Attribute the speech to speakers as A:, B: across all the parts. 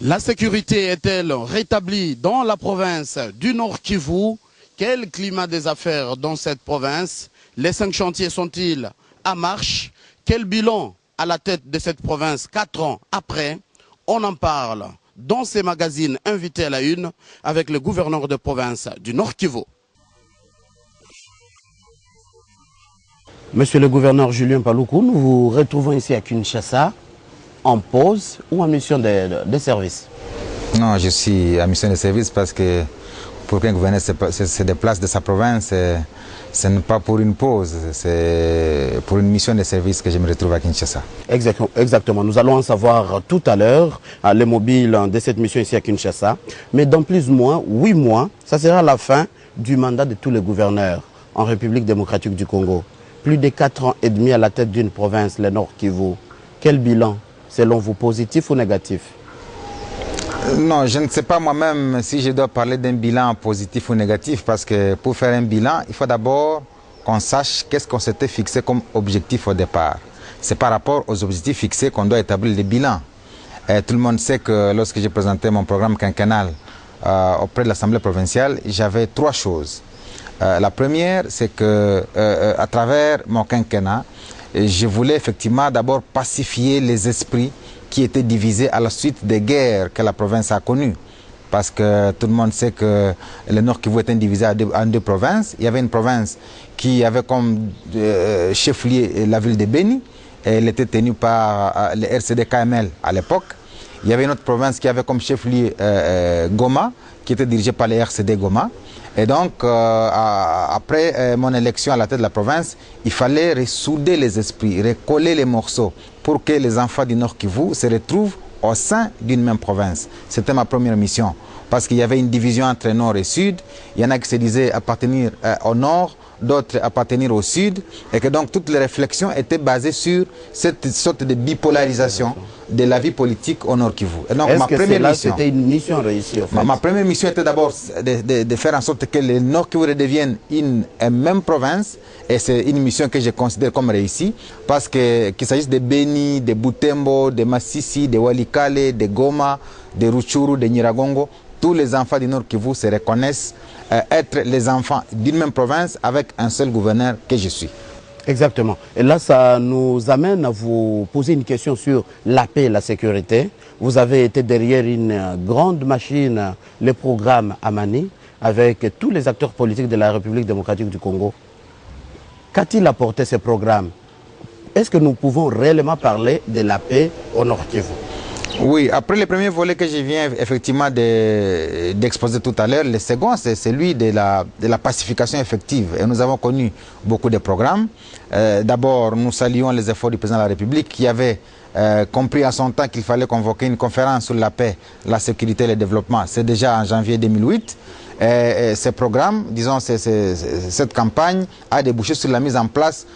A: La sécurité est-elle rétablie dans la province du Nord Kivu? Quel climat des affaires dans cette province? Les 5 chantiers sont-ils en marche? Quel bilan à la tête de cette province 4 ans après? On en parle dans ces magazines invités à la une avec le gouverneur de province du Nord Kivu. Monsieur le gouverneur Julien Paluku, nous vous retrouvons ici à Kinshasa en pause ou en mission de service?
B: Non, je suis en mission de service parce que pour qu'un gouverneur se déplace de sa province, ce n'est pas pour une pause, c'est pour une mission de service que je me retrouve à Kinshasa.
A: Exactement, nous allons en savoir tout à l'heure, les mobiles de cette mission ici à Kinshasa. Mais dans plus ou moins 8 mois, ça sera la fin du mandat de tous les gouverneurs en République démocratique du Congo. Plus de 4 ans et demi à la tête d'une province, le Nord Kivu. Quel bilan, selon vous, positif ou négatif?
B: Non, je ne sais pas moi-même si je dois parler d'un bilan positif ou négatif, parce que pour faire un bilan, il faut d'abord qu'on sache qu'est-ce qu'on s'était fixé comme objectif au départ. C'est par rapport aux objectifs fixés qu'on doit établir les bilans. Tout le monde sait que lorsque j'ai présenté mon programme quinquennal auprès de l'Assemblée provinciale, j'avais 3 choses. La première, c'est que à travers mon quinquennat, je voulais effectivement d'abord pacifier les esprits qui étaient divisés à la suite des guerres que la province a connues. Parce que tout le monde sait que le Nord Kivu était divisé en 2 provinces. Il y avait une province qui avait comme chef-lieu la ville de Beni. Et elle était tenue par le RCD-KML à l'époque. Il y avait une autre province qui avait comme chef-lieu Goma, qui était dirigée par le RCD Goma. Et donc, après mon élection à la tête de la province, il fallait ressouder les esprits, recoller les morceaux pour que les enfants du Nord Kivu se retrouvent au sein d'une même province. C'était ma première mission. Parce qu'il y avait une division entre Nord et Sud. Il y en a qui se disaient appartenir au Nord, d'autres appartenir au Sud. Et que donc toutes les réflexions étaient basées sur cette sorte de bipolarisation de la vie politique au Nord Kivu. Et donc ma première mission,
A: c'était une mission réussie en fait?
B: Ma première mission était d'abord de faire en sorte que le Nord Kivu redevienne une même province. Et c'est une mission que je considère comme réussie. Parce que qu'il s'agisse de Beni, de Butembo, de Masisi, de Walikale, de Goma, de Rutshuru, de Nyiragongo, tous les enfants du Nord Kivu se reconnaissent être les enfants d'une même province avec un seul gouverneur que je suis.
A: Exactement. Et là, ça nous amène à vous poser une question sur la paix et la sécurité. Vous avez été derrière une grande machine, le programme Amani, avec tous les acteurs politiques de la République démocratique du Congo. Qu'a-t-il apporté ce programme? Est-ce que nous pouvons réellement parler de la paix au Nord Kivu?
B: Oui, après le premier volet que je viens effectivement d'exposer tout à l'heure, le second, c'est celui de la pacification effective. Et nous avons connu beaucoup de programmes. D'abord, nous saluons les efforts du président de la République qui avait compris à son temps qu'il fallait convoquer une conférence sur la paix, la sécurité et le développement. C'est déjà en janvier 2008. Et ce programme, disons, cette campagne a débouché sur la mise en place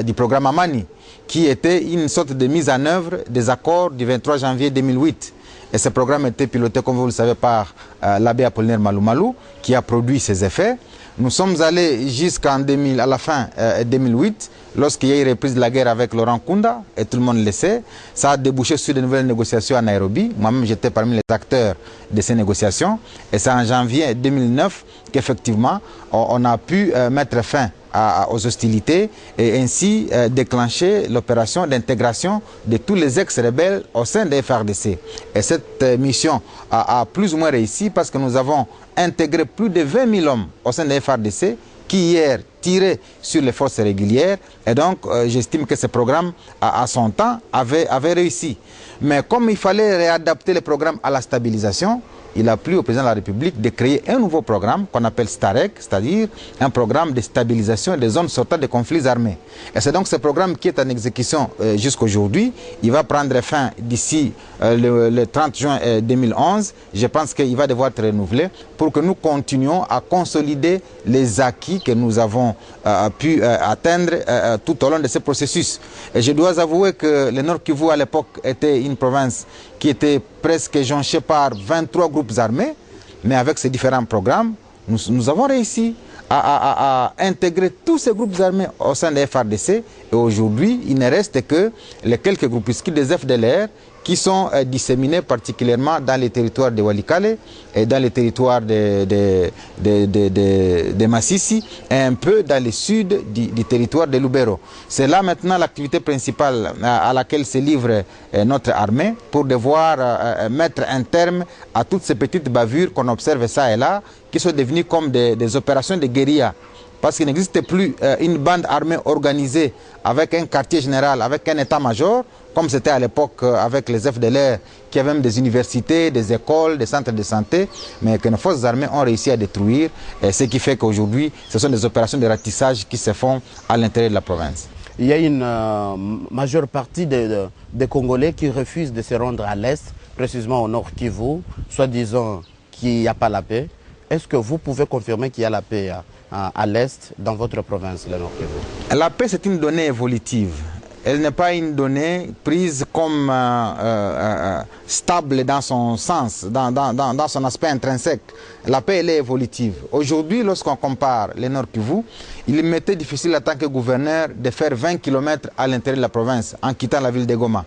B: du programme Amani, qui était une sorte de mise en œuvre des accords du 23 janvier 2008. Et ce programme était piloté, comme vous le savez, par l'abbé Apollinaire Malou Malou, qui a produit ses effets. Nous sommes allés jusqu'à la fin 2008, lorsqu'il y a eu reprise de la guerre avec Laurent Kunda, et tout le monde le sait. Ça a débouché sur de nouvelles négociations à Nairobi. Moi-même, j'étais parmi les acteurs de ces négociations. Et c'est en janvier 2009 qu'effectivement, on a pu mettre fin aux hostilités et ainsi déclencher l'opération d'intégration de tous les ex-rebelles au sein des FARDC. Et cette mission a plus ou moins réussi parce que nous avons intégré plus de 20 000 hommes au sein des FARDC qui hier tiraient sur les forces régulières. Et donc, j'estime que ce programme, à son temps, avait réussi. Mais comme il fallait réadapter le programme à la stabilisation, il a plu au président de la République de créer un nouveau programme qu'on appelle STAREC, c'est-à-dire un programme de stabilisation des zones sortant des conflits armés. Et c'est donc ce programme qui est en exécution jusqu'aujourd'hui. Il va prendre fin d'ici le 30 juin 2011. Je pense qu'il va devoir être renouvelé pour que nous continuions à consolider les acquis que nous avons pu atteindre tout au long de ce processus. Et je dois avouer que le Nord Kivu à l'époque était une province qui était presque jonchée par 23 groupes armés, mais avec ces différents programmes, nous avons réussi à intégrer tous ces groupes armés au sein des FARDC Et aujourd'hui, il ne reste que les quelques groupuscules des FDLR qui sont disséminés particulièrement dans les territoires de Walikale et dans les territoires de Massissi et un peu dans le sud du territoire de Lubero. C'est là maintenant l'activité principale à laquelle se livre notre armée pour devoir mettre un terme à toutes ces petites bavures qu'on observe ça et là, qui sont devenues comme des opérations de guérilla. Parce qu'il n'existe plus une bande armée organisée avec un quartier général, avec un état-major, comme c'était à l'époque avec les FDLR, qui avaient même des universités, des écoles, des centres de santé, mais que nos forces armées ont réussi à détruire, ce qui fait qu'aujourd'hui, ce sont des opérations de ratissage qui se font à l'intérieur de la province.
A: Il y a une majeure partie des Congolais qui refusent de se rendre à l'Est, précisément au Nord Kivu, soi-disant qu'il n'y a pas la paix. Est-ce que vous pouvez confirmer qu'il y a la paix à l'Est, dans votre province, le Nord Kivu?
B: La paix, c'est une donnée évolutive. Elle n'est pas une donnée prise comme stable dans son sens, dans son aspect intrinsèque. La paix, elle est évolutive. Aujourd'hui, lorsqu'on compare le Nord Kivu, il m'était difficile en tant que gouverneur de faire 20 km à l'intérieur de la province en quittant la ville de Goma.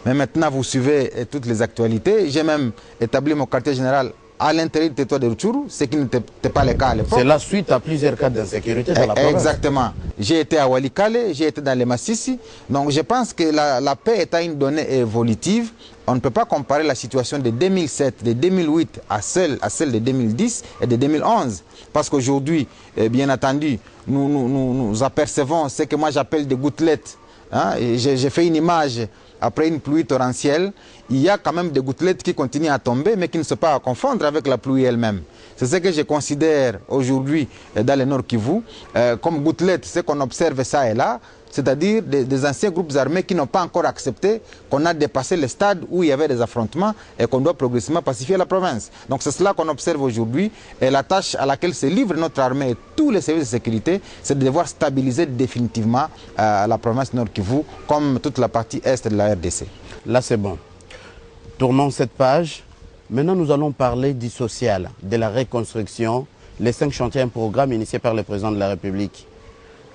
B: Mais maintenant, vous suivez toutes les actualités. J'ai même établi mon quartier général à l'intérieur du territoire de Rutshuru, ce qui n'était pas le cas à l'époque.
A: C'est la suite à plusieurs cas d'insécurité dans la province.
B: Exactement. J'ai été à Walikale, j'ai été dans les Massissi. Donc je pense que la paix est une donnée évolutive. On ne peut pas comparer la situation de 2007, de 2008 à celle de 2010 et de 2011. Parce qu'aujourd'hui, bien entendu, nous apercevons ce que moi j'appelle des gouttelettes. Hein? J'ai fait une image après une pluie torrentielle. Il y a quand même des gouttelettes qui continuent à tomber, mais qui ne sont pas à confondre avec la pluie elle-même. C'est ce que je considère aujourd'hui dans le Nord Kivu comme gouttelettes, ce qu'on observe ça et là, c'est-à-dire des anciens groupes armés qui n'ont pas encore accepté qu'on a dépassé le stade où il y avait des affrontements et qu'on doit progressivement pacifier la province. Donc c'est cela qu'on observe aujourd'hui et la tâche à laquelle se livre notre armée et tous les services de sécurité, c'est de devoir stabiliser définitivement la province Nord Kivu comme toute la partie est de la RDC.
A: Là c'est bon. Tournons cette page. Maintenant, nous allons parler du social, de la reconstruction, les 5 chantiers, un programme initié par le président de la République.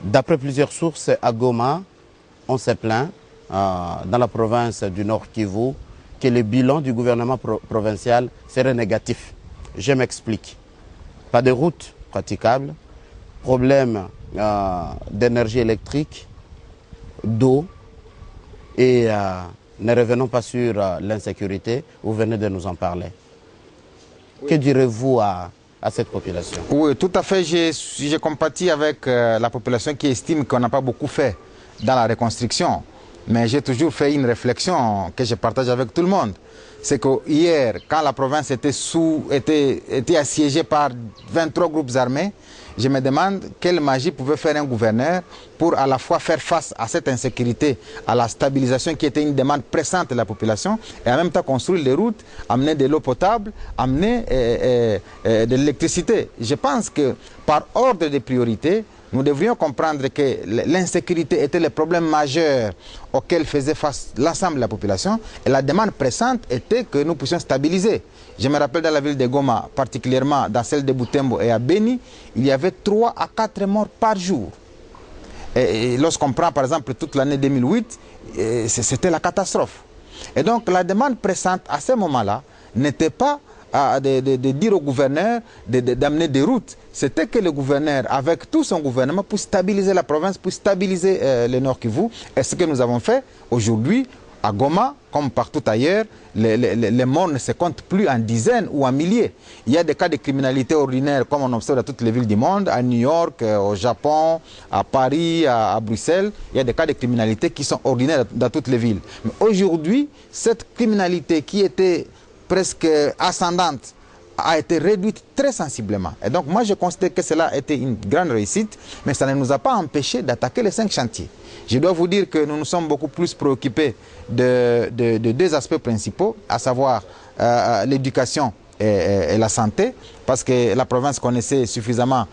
A: D'après plusieurs sources, à Goma, on s'est plaint, dans la province du Nord Kivu, que le bilan du gouvernement provincial serait négatif. Je m'explique. Pas de route praticable, problème d'énergie électrique, d'eau et... ne revenons pas sur l'insécurité, vous venez de nous en parler. Oui. Que direz-vous à cette population?
B: Oui, tout à fait. J'ai compatis avec la population qui estime qu'on n'a pas beaucoup fait dans la reconstruction. Mais j'ai toujours fait une réflexion que je partage avec tout le monde. C'est que hier, quand la province était assiégée par 23 groupes armés, je me demande quelle magie pouvait faire un gouverneur pour à la fois faire face à cette insécurité, à la stabilisation qui était une demande pressante de la population, et en même temps construire les routes, amener de l'eau potable, amener de l'électricité. Je pense que par ordre de priorité, nous devrions comprendre que l'insécurité était le problème majeur auquel faisait face l'ensemble de la population et la demande pressante était que nous puissions stabiliser. Je me rappelle dans la ville de Goma, particulièrement dans celle de Butembo et à Beni, il y avait 3 à 4 morts par jour. Et lorsqu'on prend par exemple toute l'année 2008, c'était la catastrophe. Et donc la demande pressante à ce moment-là n'était pas de dire au gouverneur d'amener des routes. C'était que le gouverneur, avec tout son gouvernement, pour stabiliser la province, pour stabiliser le Nord Kivu. Et ce que nous avons fait aujourd'hui, à Goma, comme partout ailleurs, les morts ne se comptent plus en dizaines ou en milliers. Il y a des cas de criminalité ordinaire, comme on observe dans toutes les villes du monde, à New York, au Japon, à Paris, à Bruxelles. Il y a des cas de criminalité qui sont ordinaires dans toutes les villes. Mais aujourd'hui, cette criminalité qui était presque ascendante a été réduite très sensiblement. Et donc moi je considère que cela a été une grande réussite, mais ça ne nous a pas empêché d'attaquer les 5 chantiers. Je dois vous dire que nous nous sommes beaucoup plus préoccupés de 2 aspects principaux, à savoir l'éducation et la santé, parce que la province connaissait suffisamment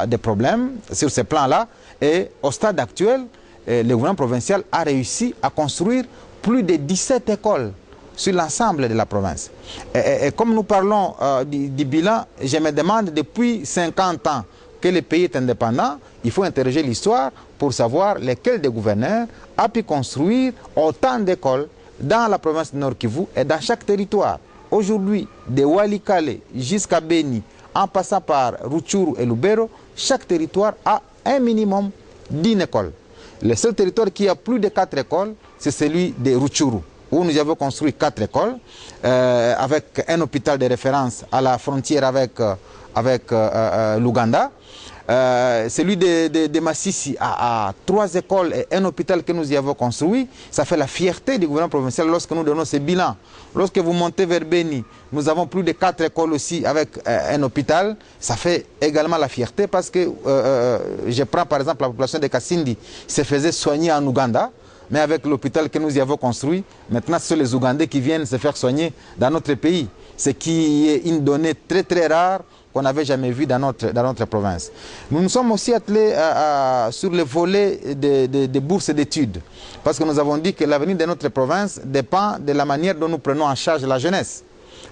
B: de problèmes sur ces plans-là. Et au stade actuel, le gouvernement provincial a réussi à construire plus de 17 écoles sur l'ensemble de la province. Et comme nous parlons du bilan, je me demande depuis 50 ans que le pays est indépendant, il faut interroger l'histoire, pour savoir lesquels des gouverneurs a pu construire autant d'écoles dans la province du Nord Kivu et dans chaque territoire. Aujourd'hui, de Walikale jusqu'à Beni, en passant par Rutshuru et Lubero, chaque territoire a un minimum d'une école. Le seul territoire qui a plus de 4 écoles, c'est celui de Rutshuru, où nous avons construit 4 écoles, avec un hôpital de référence à la frontière avec l'Ouganda. Celui de Massissi a 3 écoles et un hôpital que nous y avons construit. Ça fait la fierté du gouvernement provincial lorsque nous donnons ces bilans. Lorsque vous montez vers Beni, nous avons plus de 4 écoles aussi avec un hôpital. Ça fait également la fierté parce que je prends par exemple la population de Kasindi, se faisait soigner en Ouganda. Mais avec l'hôpital que nous y avons construit, maintenant ce sont les Ougandais qui viennent se faire soigner dans notre pays. Ce qui est une donnée très très rare qu'on n'avait jamais vu dans notre province. Nous nous sommes aussi attelés sur le volet des bourses d'études, parce que nous avons dit que l'avenir de notre province dépend de la manière dont nous prenons en charge la jeunesse.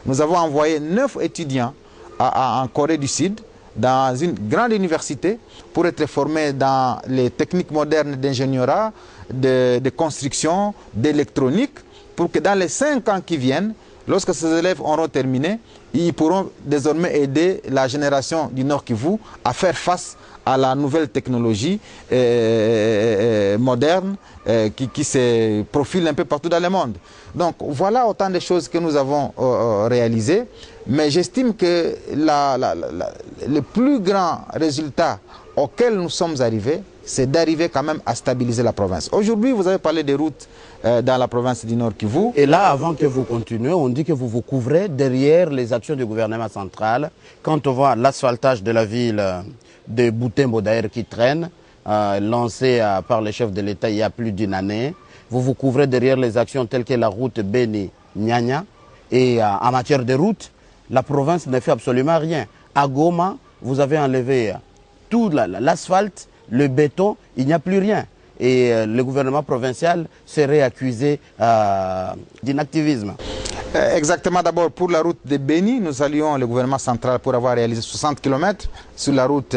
B: Nous avons envoyé 9 étudiants en Corée du Sud, dans une grande université, pour être formés dans les techniques modernes d'ingénierie, de construction, d'électronique, pour que dans les 5 ans qui viennent, lorsque ces élèves auront terminé, ils pourront désormais aider la génération du Nord Kivu à faire face à la nouvelle technologie moderne qui se profile un peu partout dans le monde. Donc voilà autant de choses que nous avons réalisées, mais j'estime que le plus grand résultat auquel nous sommes arrivés, c'est d'arriver quand même à stabiliser la province. Aujourd'hui, vous avez parlé des routes dans la province du Nord Kivu.
A: Et là, avant que vous continuiez, on dit que vous vous couvrez derrière les actions du gouvernement central. Quand on voit l'asphaltage de la ville de Butembo d'ailleurs qui traîne, lancé par le chef de l'État il y a plus d'une année, vous vous couvrez derrière les actions telles que la route Beni-Nyanya. Et en matière de route, la province ne fait absolument rien. À Goma, vous avez enlevé tout l'asphalte, le béton, il n'y a plus rien. Et le gouvernement provincial serait accusé d'inactivisme.
B: Exactement, d'abord pour la route de Beni, nous saluons le gouvernement central pour avoir réalisé 60 km sur la route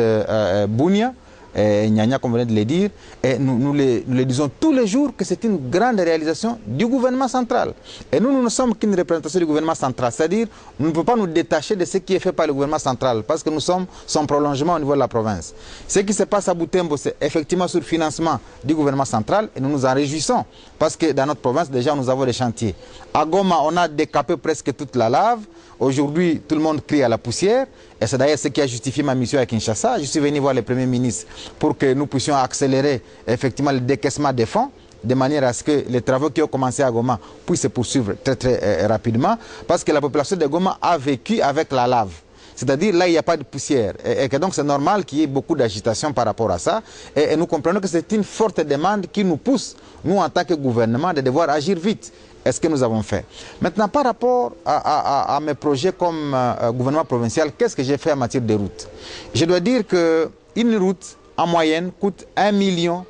B: Bunia, Nyanya comme vous venez de le dire, et nous le disons tous les jours que c'est une grande réalisation du gouvernement central. Et nous ne sommes qu'une représentation du gouvernement central, c'est-à-dire nous ne pouvons pas nous détacher de ce qui est fait par le gouvernement central, parce que nous sommes son prolongement au niveau de la province. Ce qui se passe à Butembo, c'est effectivement sur le financement du gouvernement central, et nous nous en réjouissons, parce que dans notre province, déjà, nous avons des chantiers. À Goma, on a décapé presque toute la lave. Aujourd'hui, tout le monde crie à la poussière. Et c'est d'ailleurs ce qui a justifié ma mission à Kinshasa. Je suis venu voir le Premier ministre pour que nous puissions accélérer effectivement le décaissement des fonds, de manière à ce que les travaux qui ont commencé à Goma puissent se poursuivre très très rapidement. Parce que la population de Goma a vécu avec la lave. C'est-à-dire là, il n'y a pas de poussière. Et que donc c'est normal qu'il y ait beaucoup d'agitation par rapport à ça. Et nous comprenons que c'est une forte demande qui nous pousse, nous en tant que gouvernement, de devoir agir vite. Est-ce que nous avons fait? Maintenant, par rapport à mes projets comme gouvernement provincial, qu'est-ce que j'ai fait en matière de route? Je dois dire qu'une route, en moyenne, coûte 1 million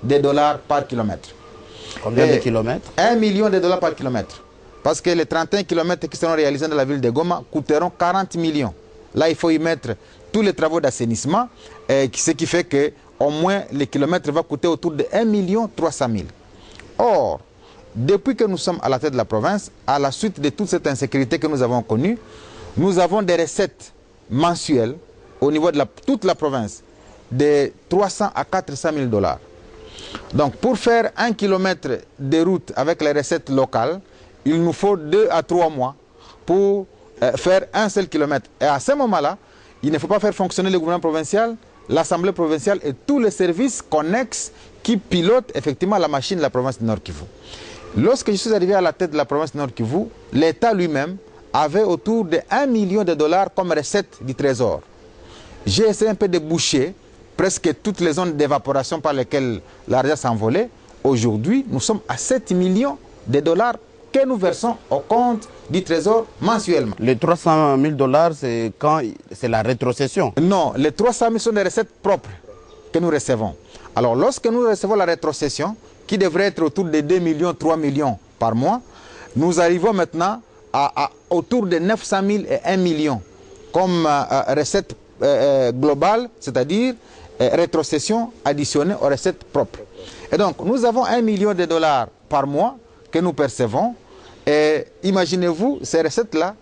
B: de dollars par kilomètre.
A: Combien de kilomètres?
B: 1 million de dollars par kilomètre. Parce que les 31 kilomètres qui seront réalisés dans la ville de Goma coûteront 40 millions. Là, il faut y mettre tous les travaux d'assainissement, ce qui fait qu'au moins les kilomètres vont coûter autour de 1 300 000. Or, depuis que nous sommes à la tête de la province, à la suite de toute cette insécurité que nous avons connue, nous avons des recettes mensuelles au niveau de toute la province de 300 à 400 000 dollars. Donc pour faire 1 kilomètre de route avec les recettes locales, il nous faut 2 à 3 mois pour faire un seul kilomètre. Et à ce moment-là, il ne faut pas faire fonctionner le gouvernement provincial, l'Assemblée provinciale et tous les services connexes qui pilotent effectivement la machine de la province du Nord Kivu. Lorsque je suis arrivé à la tête de la province du Nord Kivu, l'État lui-même avait autour de 1 million de dollars comme recette du trésor. J'ai essayé un peu de boucher presque toutes les zones d'évaporation par lesquelles l'argent s'envolait. Aujourd'hui, nous sommes à 7 millions de dollars que nous versons au compte du trésor mensuellement.
A: Les 300 000 dollars, c'est quand c'est la rétrocession?
B: Non, les 300 000 sont des recettes propres que nous recevons. Alors, lorsque nous recevons la rétrocession, qui devrait être autour de 2 millions, 3 millions par mois, nous arrivons maintenant à autour de 900 000 et 1 million comme recette globale, c'est-à-dire rétrocession additionnée aux recettes propres. Et donc, nous avons 1 million de dollars par mois que nous percevons. Et imaginez-vous, ces recettes-là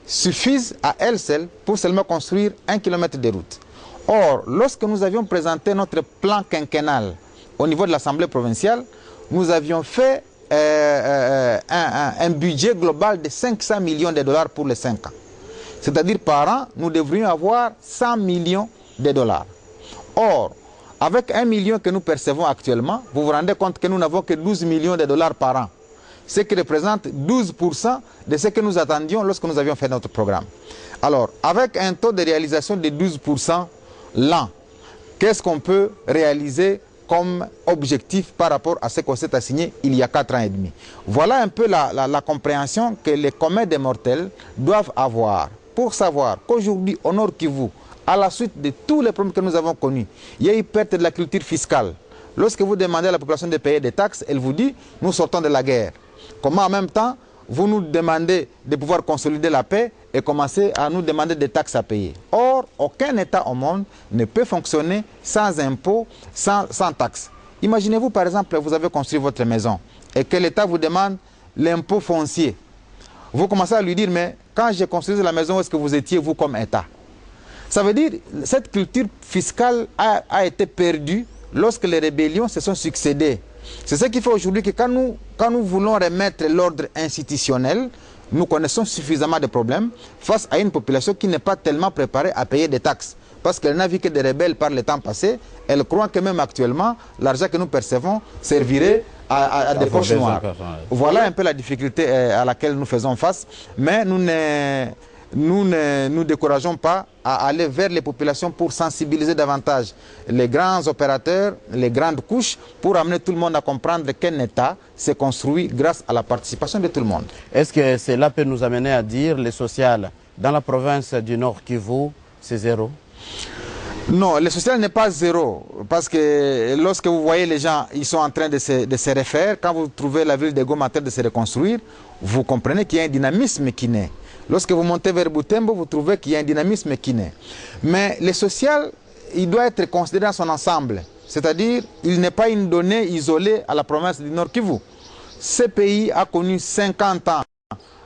B: suffisent à elles seules pour seulement construire 1 kilomètre de route. Or, lorsque nous avions présenté notre plan quinquennal au niveau de l'Assemblée provinciale, nous avions fait un budget global de 500 millions de dollars pour les 5 ans. C'est-à-dire par an, nous devrions avoir 100 millions de dollars. Or, avec 1 million que nous percevons actuellement, vous vous rendez compte que nous n'avons que 12 millions de dollars par an. Ce qui représente 12% de ce que nous attendions lorsque nous avions fait notre programme. Alors, avec un taux de réalisation de 12% l'an, qu'est-ce qu'on peut réaliser comme objectif par rapport à ce qu'on s'est assigné il y a 4 ans et demi? Voilà un peu la compréhension que les communs des mortels doivent avoir pour savoir qu'aujourd'hui, au Nord Kivu, à la suite de tous les problèmes que nous avons connus, il y a eu perte de la culture fiscale. Lorsque vous demandez à la population de payer des taxes, elle vous dit « nous sortons de la guerre ». Comment en même temps, vous nous demandez de pouvoir consolider la paix et commencer à nous demander des taxes à payer. Or, aucun État au monde ne peut fonctionner sans impôts, sans taxes. Imaginez-vous par exemple, vous avez construit votre maison et que l'État vous demande l'impôt foncier. Vous commencez à lui dire, mais quand j'ai construit la maison, où est-ce que vous étiez, vous, comme État? Ça veut dire que cette culture fiscale a été perdue lorsque les rébellions se sont succédées. C'est ce qui fait aujourd'hui que quand nous voulons remettre l'ordre institutionnel, nous connaissons suffisamment de problèmes face à une population qui n'est pas tellement préparée à payer des taxes. Parce qu'elle n'a vu que des rebelles par le temps passé, elle croit que même actuellement, l'argent que nous percevons servirait à des poches noires. Voilà un peu la difficulté à laquelle nous faisons face, mais nous ne nous décourageons pas à aller vers les populations pour sensibiliser davantage les grands opérateurs, les grandes couches, pour amener tout le monde à comprendre qu'un État s'est construit grâce à la participation de tout le monde.
A: Est-ce que cela peut nous amener à dire le social dans la province du Nord Kivu, c'est zéro?
B: Non, le social n'est pas zéro, parce que lorsque vous voyez les gens, ils sont en train de se refaire, quand vous trouvez la ville de Goma en train de se reconstruire, vous comprenez qu'il y a un dynamisme qui naît. Lorsque vous montez vers Butembo, vous trouvez qu'il y a un dynamisme qui naît. Mais le social, il doit être considéré dans son ensemble. C'est-à-dire, il n'est pas une donnée isolée à la province du Nord Kivu. Ce pays a connu 50 ans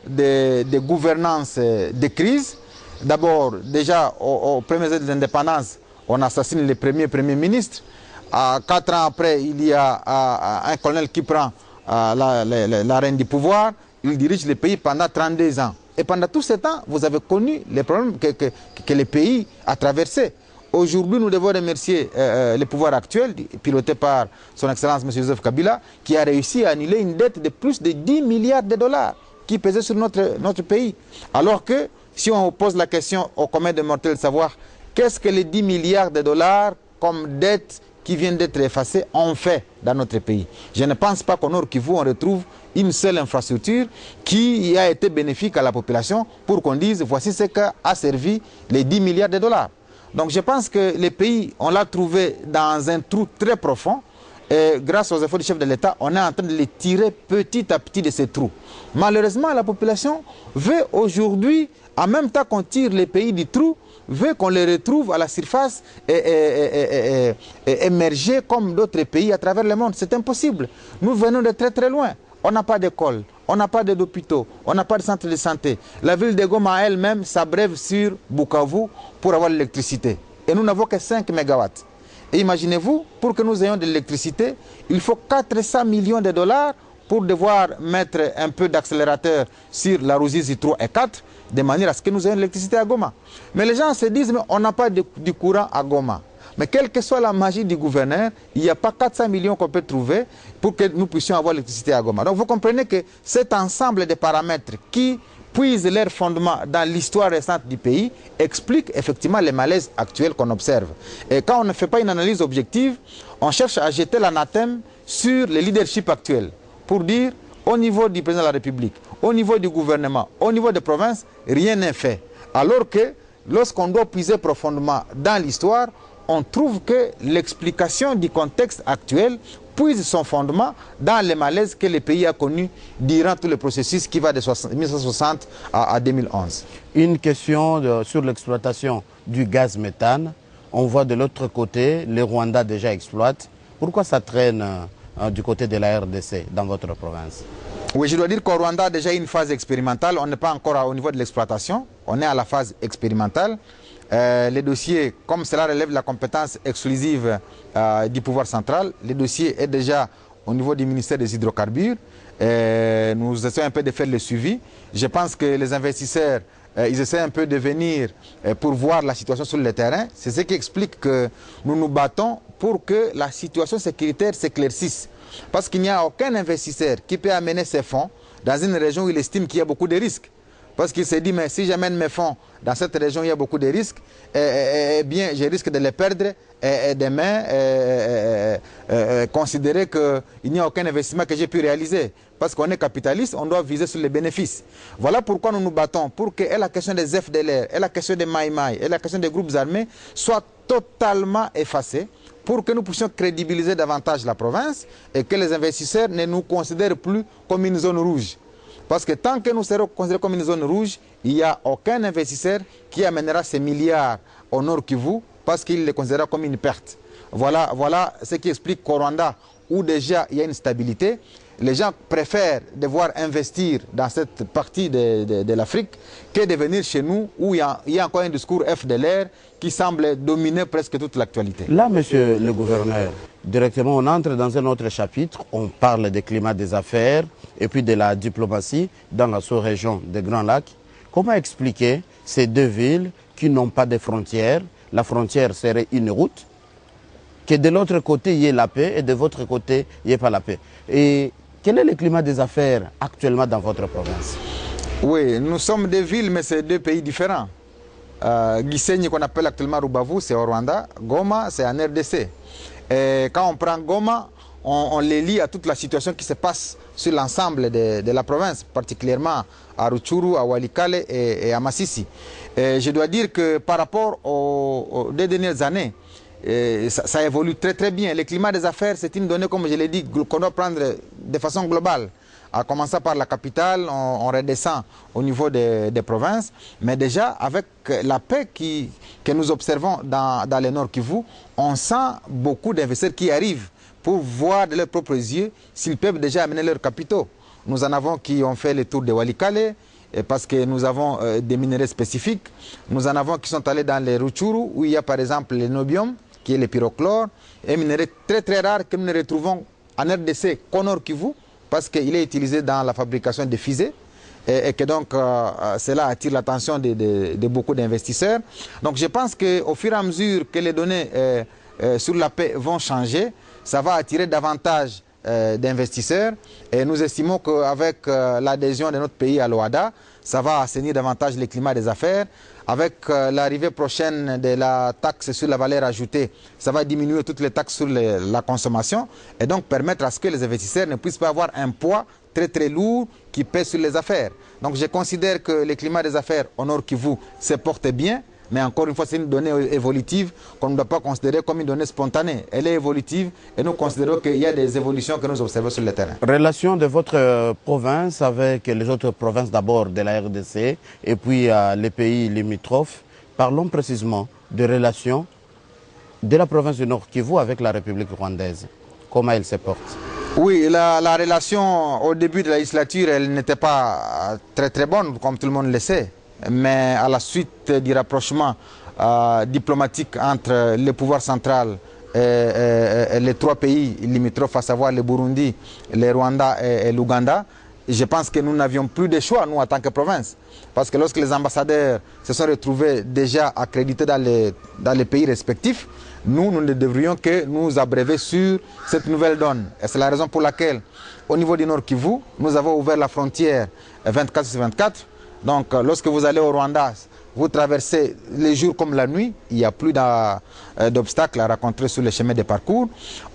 B: de gouvernance de crise. D'abord, déjà, aux premières années de l'indépendance, on assassine le premier ministre. 4 ans après, il y a un colonel qui prend la reine du pouvoir. Il dirige le pays pendant 32 ans. Et pendant tout ce temps, vous avez connu les problèmes que le pays a traversés. Aujourd'hui, nous devons remercier le pouvoir actuel, piloté par son Excellence M. Joseph Kabila, qui a réussi à annuler une dette de plus de 10 milliards de dollars qui pesait sur notre pays. Alors que, si on pose la question au commun des mortels de savoir qu'est-ce que les 10 milliards de dollars comme dette qui viennent d'être effacées ont fait dans notre pays. Je ne pense pas qu'au Nord Kivu, on retrouve une seule infrastructure qui a été bénéfique à la population pour qu'on dise voici ce qu'a servi les 10 milliards de dollars. Donc je pense que les pays, on l'a trouvé dans un trou très profond. Et grâce aux efforts du chef de l'État, on est en train de les tirer petit à petit de ces trous. Malheureusement, la population veut aujourd'hui, en même temps qu'on tire les pays du trou, veut qu'on les retrouve à la surface et émerger comme d'autres pays à travers le monde. C'est impossible. Nous venons de très très loin. On n'a pas d'école, on n'a pas d'hôpitaux, on n'a pas de centre de santé. La ville de Goma elle-même s'abreuve sur Bukavu pour avoir l'électricité. Et nous n'avons que 5 mégawatts. Et imaginez-vous, pour que nous ayons de l'électricité, il faut 400 millions de dollars pour devoir mettre un peu d'accélérateur sur la Ruzizi 3 et 4, de manière à ce que nous ayons de l'électricité à Goma. Mais les gens se disent, mais on n'a pas du courant à Goma. Mais quelle que soit la magie du gouverneur, il n'y a pas 400 millions qu'on peut trouver pour que nous puissions avoir l'électricité à Goma. Donc vous comprenez que cet ensemble de paramètres qui puisent leur fondement dans l'histoire récente du pays explique effectivement les malaises actuels qu'on observe. Et quand on ne fait pas une analyse objective, on cherche à jeter l'anathème sur le leadership actuel pour dire au niveau du président de la République, au niveau du gouvernement, au niveau des provinces, rien n'est fait. Alors que lorsqu'on doit puiser profondément dans l'histoire, on trouve que l'explication du contexte actuel puise son fondement dans les malaises que le pays a connus durant tout le processus qui va de 1960 à 2011.
A: Une question sur l'exploitation du gaz méthane. On voit de l'autre côté, les Rwandais déjà exploitent. Pourquoi ça traîne du côté de la RDC dans votre province?
B: Oui, je dois dire qu'au Rwanda, déjà une phase expérimentale. On n'est pas encore au niveau de l'exploitation. On est à la phase expérimentale. Les dossiers, comme cela relève de la compétence exclusive du pouvoir central, les dossiers est déjà au niveau du ministère des hydrocarbures. Nous essayons un peu de faire le suivi. Je pense que les investisseurs, ils essaient un peu de venir pour voir la situation sur le terrain. C'est ce qui explique que nous nous battons pour que la situation sécuritaire s'éclaircisse. Parce qu'il n'y a aucun investisseur qui peut amener ses fonds dans une région où il estime qu'il y a beaucoup de risques. Parce qu'il s'est dit, mais si j'amène mes fonds dans cette région où il y a beaucoup de risques, eh bien, je risque de les perdre et demain considérer qu'il n'y a aucun investissement que j'ai pu réaliser. Parce qu'on est capitaliste, on doit viser sur les bénéfices. Voilà pourquoi nous nous battons pour que la question des FDLR, et la question des Maïmaï, et la question des groupes armés soient totalement effacées, pour que nous puissions crédibiliser davantage la province et que les investisseurs ne nous considèrent plus comme une zone rouge. Parce que tant que nous serons considérés comme une zone rouge, il n'y a aucun investisseur qui amènera ces milliards au Nord Kivu parce qu'il les considérera comme une perte. Voilà ce qui explique qu'au Rwanda, où déjà il y a une stabilité, les gens préfèrent devoir investir dans cette partie de l'Afrique que de venir chez nous où il y a encore un discours FDLR qui semble dominer presque toute l'actualité.
A: Là, monsieur le gouverneur, directement on entre dans un autre chapitre, on parle du climat des affaires et puis de la diplomatie dans la sous-région des Grands Lacs. Comment expliquer ces deux villes qui n'ont pas de frontières? La frontière serait une route, que de l'autre côté il y ait la paix et de votre côté il n'y ait pas la paix. Et quel est le climat des affaires actuellement dans votre province?
B: Oui, nous sommes des villes, mais c'est deux pays différents. Gisenyi, qu'on appelle actuellement Rubavu, c'est au Rwanda. Goma, c'est en RDC. Et quand on prend Goma, on les lie à toute la situation qui se passe sur l'ensemble de la province, particulièrement à Rutshuru, à Walikale et à Masisi. Et je dois dire que par rapport aux 2 dernières années, ça évolue très très bien. Le climat des affaires, c'est une donnée, comme je l'ai dit, qu'on doit prendre de façon globale. À commencer par la capitale, on redescend au niveau des provinces. Mais déjà, avec la paix que nous observons dans le Nord Kivu, on sent beaucoup d'investisseurs qui arrivent pour voir de leurs propres yeux s'ils peuvent déjà amener leurs capitaux. Nous en avons qui ont fait le tour de Walikale, parce que nous avons des minerais spécifiques. Nous en avons qui sont allés dans les Rutshuru, où il y a par exemple le nobium, qui est le pyrochlore, un minerai très très rare que nous ne retrouvons en RDC qu'au Nord Kivu, parce qu'il est utilisé dans la fabrication de fusées et que donc cela attire l'attention de beaucoup d'investisseurs. Donc je pense qu'au fur et à mesure que les données sur la paix vont changer, ça va attirer davantage d'investisseurs et nous estimons qu'avec l'adhésion de notre pays à l'OADA, ça va assainir davantage le climat des affaires. Avec l'arrivée prochaine de la taxe sur la valeur ajoutée, ça va diminuer toutes les taxes sur la consommation et donc permettre à ce que les investisseurs ne puissent pas avoir un poids très très lourd qui pèse sur les affaires. Donc je considère que le climat des affaires au Nord Kivu se porte bien, mais encore une fois c'est une donnée évolutive qu'on ne doit pas considérer comme une donnée spontanée. Elle est évolutive et nous considérons qu'il y a des évolutions que nous observons sur le terrain.
A: Relation de votre province avec les autres provinces d'abord de la RDC et puis les pays limitrophes. Parlons précisément de relations de la province du Nord Kivu avec la République rwandaise. Comment elle se porte?
B: Oui, la relation au début de la législature, elle n'était pas très très bonne, comme tout le monde le sait. Mais à la suite du rapprochement diplomatique entre le pouvoir central et les 3 pays limitrophes, à savoir le Burundi, le Rwanda et l'Ouganda, je pense que nous n'avions plus de choix, nous, en tant que province. Parce que lorsque les ambassadeurs se sont retrouvés déjà accrédités dans les pays respectifs, nous ne devrions que nous abréver sur cette nouvelle donne. Et c'est la raison pour laquelle, au niveau du Nord Kivu, nous avons ouvert la frontière 24/24. Donc, lorsque vous allez au Rwanda, vous traversez les jours comme la nuit, il n'y a plus d'obstacles à rencontrer sur le chemin de parcours.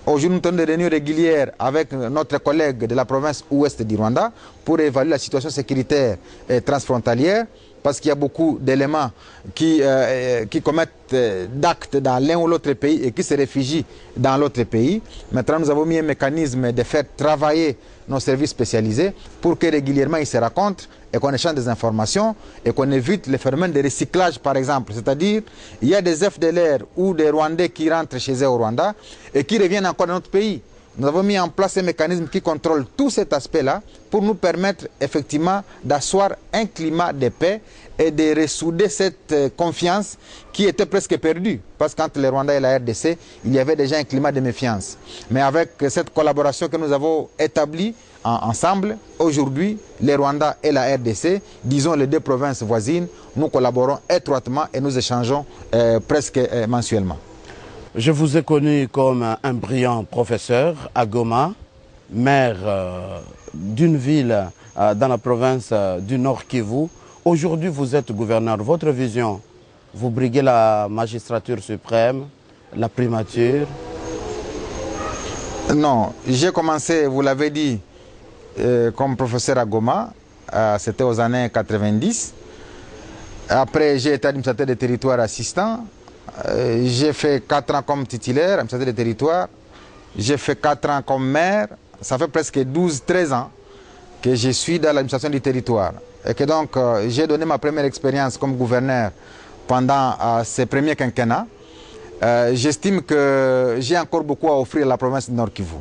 B: Aujourd'hui, nous tenons des réunions régulières avec notre collègue de la province ouest du Rwanda pour évaluer la situation sécuritaire et transfrontalière. parce qu'il y a beaucoup d'éléments qui commettent d'actes dans l'un ou l'autre pays et qui se réfugient dans l'autre pays. Maintenant, nous avons mis un mécanisme de faire travailler nos services spécialisés pour que régulièrement ils se rencontrent et qu'on échange des informations et qu'on évite le phénomène de recyclage, par exemple. C'est-à-dire, il y a des FDLR ou des Rwandais qui rentrent chez eux au Rwanda et qui reviennent encore dans notre pays. Nous avons mis en place un mécanisme qui contrôle tout cet aspect-là pour nous permettre effectivement d'asseoir un climat de paix et de ressouder cette confiance qui était presque perdue. Parce qu'entre les Rwandais et la RDC, il y avait déjà un climat de méfiance. Mais avec cette collaboration que nous avons établie ensemble, aujourd'hui, les Rwandais et la RDC, disons les deux provinces voisines, nous collaborons étroitement et nous échangeons presque mensuellement.
A: Je vous ai connu comme un brillant professeur à Goma, maire d'une ville dans la province du Nord Kivu. Aujourd'hui, vous êtes gouverneur. Votre vision, vous briguez la magistrature suprême, la primature?
B: Non, j'ai commencé, vous l'avez dit, comme professeur à Goma, c'était aux années 90. Après, j'ai été administrateur des territoires assistant. J'ai fait 4 ans comme titulaire, administrateur des territoires. J'ai fait 4 ans comme maire. Ça fait presque 12-13 ans que je suis dans l'administration du territoire. Et que donc, j'ai donné ma première expérience comme gouverneur pendant ces premiers quinquennats. J'estime que j'ai encore beaucoup à offrir à la province du Nord Kivu.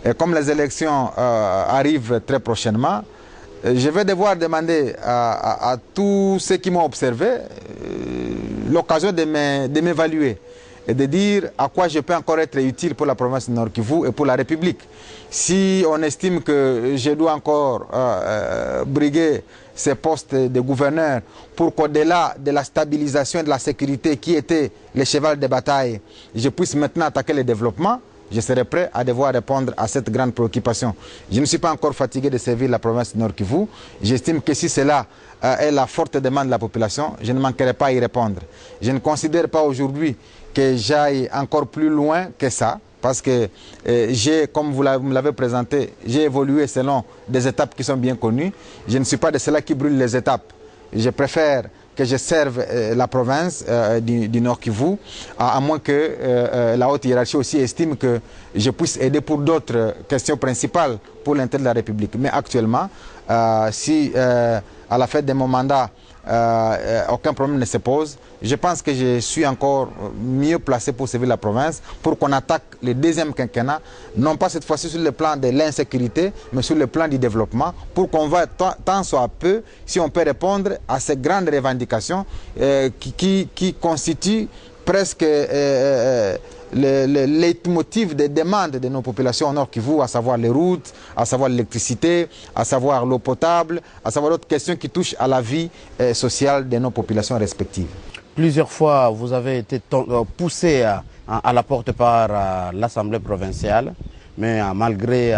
B: Et comme les élections arrivent très prochainement, je vais devoir demander à tous ceux qui m'ont observé l'occasion de m'évaluer et de dire à quoi je peux encore être utile pour la province du Nord Kivu et pour la République. Si on estime que je dois encore briguer ces postes de gouverneur pour qu'au-delà de la stabilisation et de la sécurité qui était le cheval de bataille, je puisse maintenant attaquer le développement, je serai prêt à devoir répondre à cette grande préoccupation. Je ne suis pas encore fatigué de servir la province du Nord Kivu. J'estime que si cela est la forte demande de la population, je ne manquerai pas à y répondre. Je ne considère pas aujourd'hui que j'aille encore plus loin que ça, parce que j'ai, comme vous l'avez présenté, j'ai évolué selon des étapes qui sont bien connues. Je ne suis pas de ceux-là qui brûlent les étapes. Je préfère que je serve la province du Nord Kivu, à moins que la haute hiérarchie aussi estime que je puisse aider pour d'autres questions principales pour l'intérêt de la République. Mais actuellement, si à la fin de mon mandat, aucun problème ne se pose, je pense que je suis encore mieux placé pour servir la province, pour qu'on attaque le deuxième quinquennat, non pas cette fois-ci sur le plan de l'insécurité, mais sur le plan du développement, pour qu'on voit tant soit peu si on peut répondre à ces grandes revendications qui constituent presque le leitmotiv des demandes de nos populations au Nord Kivu, à savoir les routes, à savoir l'électricité, à savoir l'eau potable, à savoir d'autres questions qui touchent à la vie sociale de nos populations respectives.
A: Plusieurs fois, vous avez été poussé à la porte par l'Assemblée provinciale, mais malgré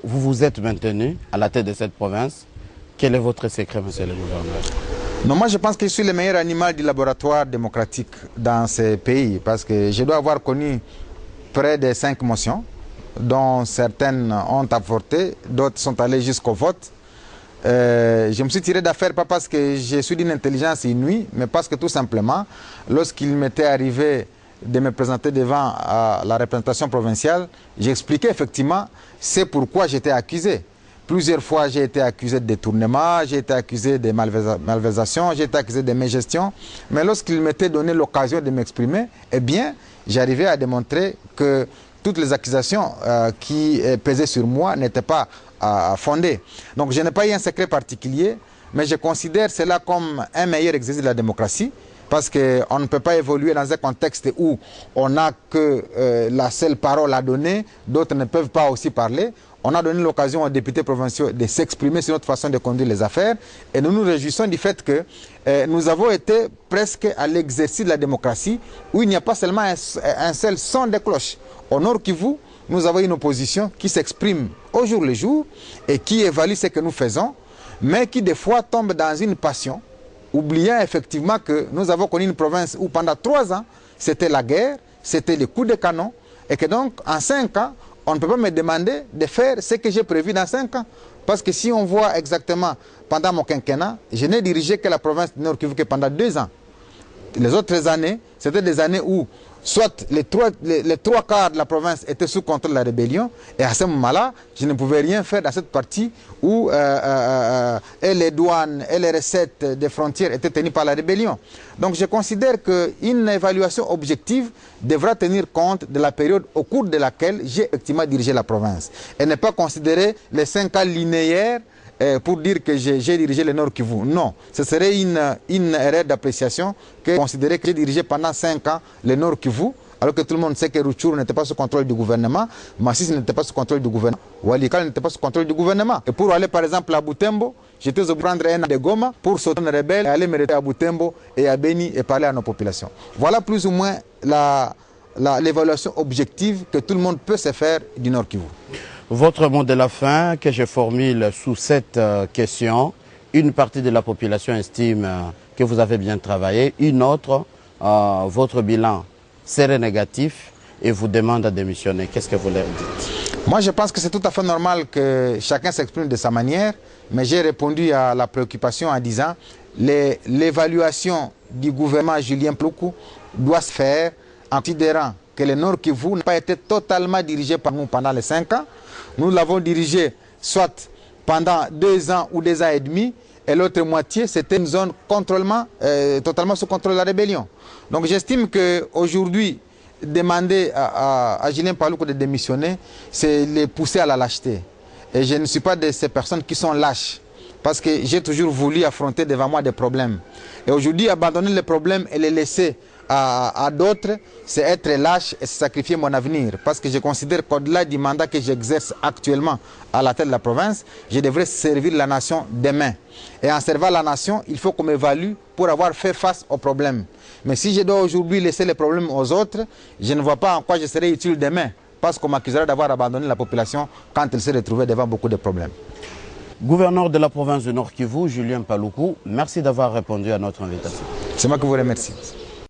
A: vous vous êtes maintenu à la tête de cette province. Quel est votre secret, monsieur le gouverneur?
B: Non, moi je pense que je suis le meilleur animal du laboratoire démocratique dans ces pays, parce que je dois avoir connu près de 5 motions, dont certaines ont avorté, d'autres sont allées jusqu'au vote. Je me suis tiré d'affaire pas parce que je suis d'une intelligence inouïe, mais parce que tout simplement, lorsqu'il m'était arrivé de me présenter devant la représentation provinciale, j'ai expliqué effectivement c'est pourquoi j'étais accusé. Plusieurs fois, j'ai été accusé de détournement, j'ai été accusé de malversation, j'ai été accusé de mégestion. Mais lorsqu'il m'était donné l'occasion de m'exprimer, eh bien, j'arrivais à démontrer que toutes les accusations qui pesaient sur moi n'étaient pas fondées. Donc, je n'ai pas eu un secret particulier, mais je considère cela comme un meilleur exercice de la démocratie, parce qu'on ne peut pas évoluer dans un contexte où on n'a que la seule parole à donner, d'autres ne peuvent pas aussi parler. On a donné l'occasion aux députés provinciaux de s'exprimer sur notre façon de conduire les affaires, et nous nous réjouissons du fait que nous avons été presque à l'exercice de la démocratie, où il n'y a pas seulement un seul son de cloche. Au Nord Kivu, nous avons une opposition qui s'exprime au jour le jour et qui évalue ce que nous faisons, mais qui des fois tombe dans une passion, oubliant effectivement que nous avons connu une province où pendant 3 ans, c'était la guerre, c'était les coups de canon, et que donc en 5 ans, on ne peut pas me demander de faire ce que j'ai prévu dans 5 ans. Parce que si on voit exactement, pendant mon quinquennat, je n'ai dirigé que la province du Nord Kivu que pendant 2 ans. Les autres années, c'était des années où soit les trois quarts de la province étaient sous contrôle de la rébellion, et à ce moment-là, je ne pouvais rien faire dans cette partie où et les douanes et les recettes des frontières étaient tenues par la rébellion. Donc je considère qu'une évaluation objective devra tenir compte de la période au cours de laquelle j'ai effectivement dirigé la province, et ne pas considérer les 5 ans linéaires pour dire que j'ai dirigé le Nord Kivu. Non, ce serait une erreur d'appréciation que considérer que j'ai dirigé pendant 5 ans le Nord Kivu, alors que tout le monde sait que Rutshuru n'était pas sous contrôle du gouvernement, Masisi n'était pas sous contrôle du gouvernement, Walikale n'était pas sous contrôle du gouvernement. Et pour aller par exemple à Butembo, j'étais obligé de prendre un an de Goma pour sauter une rebelle et aller me retirer à Butembo et à Beni et parler à nos populations. Voilà plus ou moins l'évaluation objective que tout le monde peut se faire du Nord Kivu.
A: Votre mot de la fin que je formule sous cette question, une partie de la population estime que vous avez bien travaillé, une autre, votre bilan serait négatif et vous demande à démissionner. Qu'est-ce que vous leur dites?
B: Moi, je pense que c'est tout à fait normal que chacun s'exprime de sa manière, mais j'ai répondu à la préoccupation en disant l'évaluation du gouvernement Julien Paluku doit se faire en considérant que le Nord Kivu n'a pas été totalement dirigé par nous pendant les 5 ans. Nous l'avons dirigé soit pendant 2 ans ou 2 ans et demi, et l'autre moitié, c'était une zone totalement sous contrôle de la rébellion. Donc j'estime qu'aujourd'hui, demander à Julien Paluku de démissionner, c'est les pousser à la lâcheté. Et je ne suis pas de ces personnes qui sont lâches, parce que j'ai toujours voulu affronter devant moi des problèmes. Et aujourd'hui, abandonner les problèmes et les laisser à d'autres, c'est être lâche et sacrifier mon avenir. Parce que je considère qu'au-delà du mandat que j'exerce actuellement à la tête de la province, je devrais servir la nation demain. Et en servant la nation, il faut qu'on m'évalue pour avoir fait face aux problèmes. Mais si je dois aujourd'hui laisser les problèmes aux autres, je ne vois pas en quoi je serai utile demain. Parce qu'on m'accusera d'avoir abandonné la population quand elle s'est retrouvée devant beaucoup de problèmes.
A: Gouverneur de la province de Nord Kivu, Julien Paluku, merci d'avoir répondu à notre invitation.
B: C'est moi qui vous remercie.